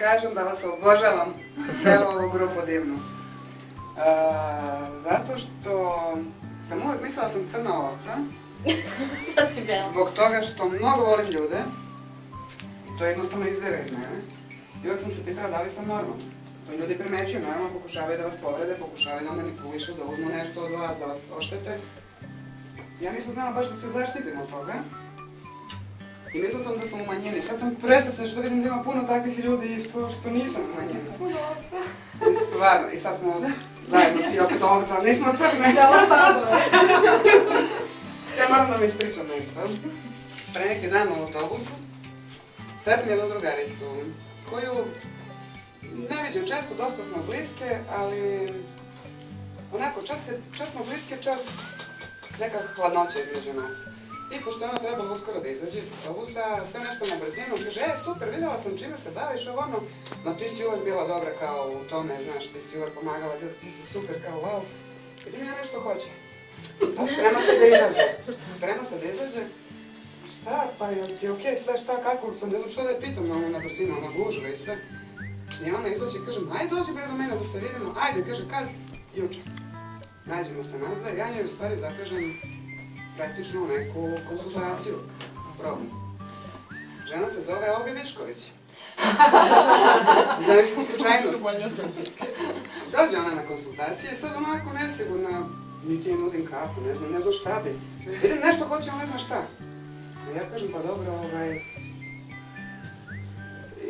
kažem da vas obožavam, cijelu ovu grupu divnu. Zato što sam uvijek mislila da sam crna ovca. Sad si bela. Zbog toga što mnogo volim ljude. I to jednostavno izvira iz mene. I uvijek sam se pitala da li sam normalna. To ljudi primećuju, naravno pokušavaju da vas povrede, pokušavaju da manipulišu, da uzmu nešto od vas, da vas oštete. Ja nisam znala baš da se zaštitim od toga. I mislila sam da sam u manjini. Sad sam presrećna što vidim da ima puno takvih ljudi i što nisam u manjini. Puno ovca. Stvarno, i sad smo zajedno svi opet ovca, ali nismo crne. Ja moram da mi ispričam nešto. Pre neki dan u autobusu sretnem jednu drugaricu koju ne vidim često, dosta smo bliske, ali onako čas smo bliske, čas nekak hladnoća između nas. I pošto je ona trebala uskoro da izađe iz autobusa, sve nešto na brzinu, kaže, super, vidjela sam čime se baviš, ovo ono, no ti si uvijek bila dobra kao u tome, znaš, ti si uvijek pomagala, ti si super kao wow, vidim ja nešto hoće. Sprema se da izađe, šta, pa je ti okej, sve šta, kako, sam ne znam što da je pitam na brzinu, ona gužve i sve. I ona izlači i kažem, ajde dođi bre do mene da se vidimo, ajde, kaže, kad? Juče. Nađemo se nazad, ja njoj u stvari zakažem praktično neku konsultaciju, problem. Žena se zove Olga Višković. Zavisno slučajnost. Dođe ona na konsultacije, sad onako nesigurna, niti je nudim kafu, ne znam šta bi. Vidim nešto hoće, ne znam šta. Ja kažem, pa dobro,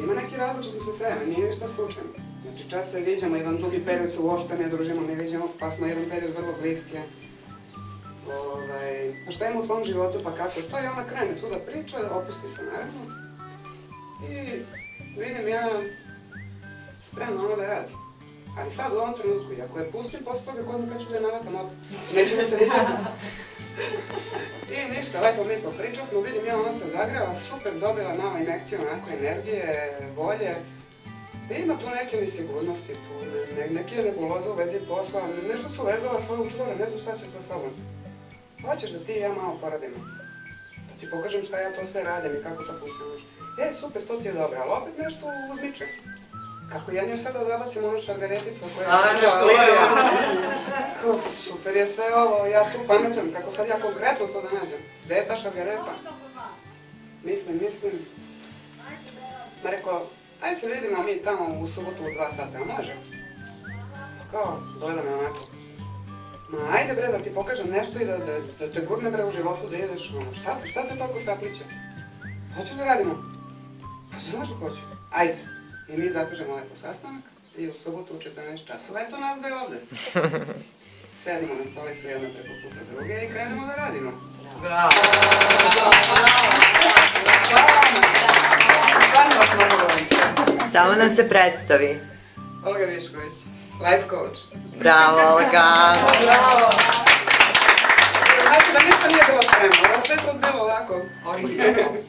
ima neki razlog što smo se sreli, nije ništa slučajno. Znači čas se viđamo, jedan dugi period se uopšte ne družimo, ne viđamo, pa smo jedan period vrlo bliske. Pa šta ima u tvom životu, pa kako, što je ona krene tu da priča, opusti se naravno. I vidim ja spremno ono da radi. Ali sad u ovom trenutku, ako je pustim, posle toga ko znam kad ću da je navatam opet. Nećemo se vidjeti. I ništa, lepo mi popričali smo, vidim ja ona se zagreva, super, dobila malo injekciju onako energije, volje. Ima tu neke nesigurnosti, neke nebuloze u vezi posla, nešto su vezala svoje čvore, ne znam šta će sa sobom. Hoćeš da ti i ja malo poradimo. Da ti pokažem šta ja to sve radim i kako to funkcioniš. Super, to ti je dobro, ali opet nešto uzmiče. Kako ja njoj sada zabacim onu šargareticu koja je počela Lidija. Kao super je sve ovo, ja tu pametujem, kako sad ja konkretno to da nađem. Gde je ta šargareta? Mislim. Ma rekao, aj se vidimo mi tamo u subotu u 2 sata, a može? Kao, gleda me onako. Ma ajde bre da ti pokažem nešto i da te gurne bre u životu da ideš, šta te toliko sapliće? Hoćeš da radimo? Pa znaš da hoću. Ajde. I mi zapišemo lepo sastanak i u subotu u 14 časova. Eto nas da je ovde. Sedimo na stolicu jedna preko puta druge i krenemo da radimo. Bravo! Stvarno vas mogu volim. Samo nam se predstavi. Olga Višković, life coach. Bravo, Olga! Bravo! Znači da ništa nije bilo spremno, ovo sve sad bilo ovako originalno.